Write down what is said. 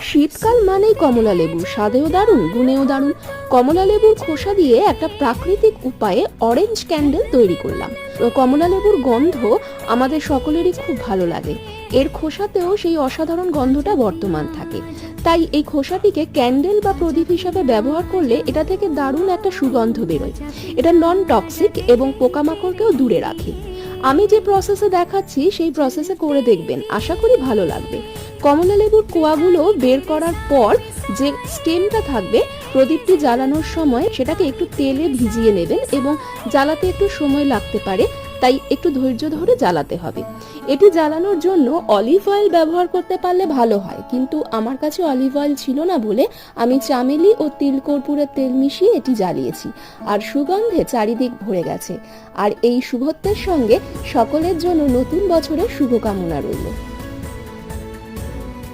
শীতকাল মানেই কমলা লেবু, স্বাদেও দারুণ, গুণেও দারুণ। কমলা লেবুর খোসা দিয়ে একটা প্রাকৃতিক উপায়ে অরেঞ্জ ক্যান্ডেল তৈরি করলাম। কমলা লেবুর গন্ধ আমাদের সকলেরই খুব ভালো লাগে। এর খোসাতেও সেই অসাধারণ গন্ধটা বর্তমান থাকে। তাই এই খোসাটিকে ক্যান্ডেল বা প্রদীপ হিসাবে ব্যবহার করলে এটা থেকে দারুণ একটা সুগন্ধ বেরোয়। এটা নন টক্সিক এবং পোকামাকড়কেও দূরে রাখে। আমি যে প্রসেসে দেখাচ্ছি সেই প্রসেসে করে দেখবেন, আশা করি ভালো লাগবে। কমলা লেবুর কোয়াগুলো বের করার পর যে স্টেমটা থাকবে, প্রদীপটি জ্বালানোর সময় সেটাকে একটু তেলে ভিজিয়ে নেবেন এবং জ্বালাতে একটু সময় লাগতে পারে, তাই একটু ধৈর্য ধরে জ্বালাতে হবে। এটি জ্বালানোর জন্য অলিভ অয়েল ব্যবহার করতে পারলে ভালো হয়, কিন্তু আমার কাছে অলিভ অয়েল ছিল না বলে আমি চামেলি ও তিল কর্পূরের তেল মিশিয়ে এটি জ্বালিয়েছি। আর সুগন্ধে চারিদিক ভরে গেছে। আর এই শুভত্বের সঙ্গে সকলের জন্য নতুন বছরের শুভকামনা রইল।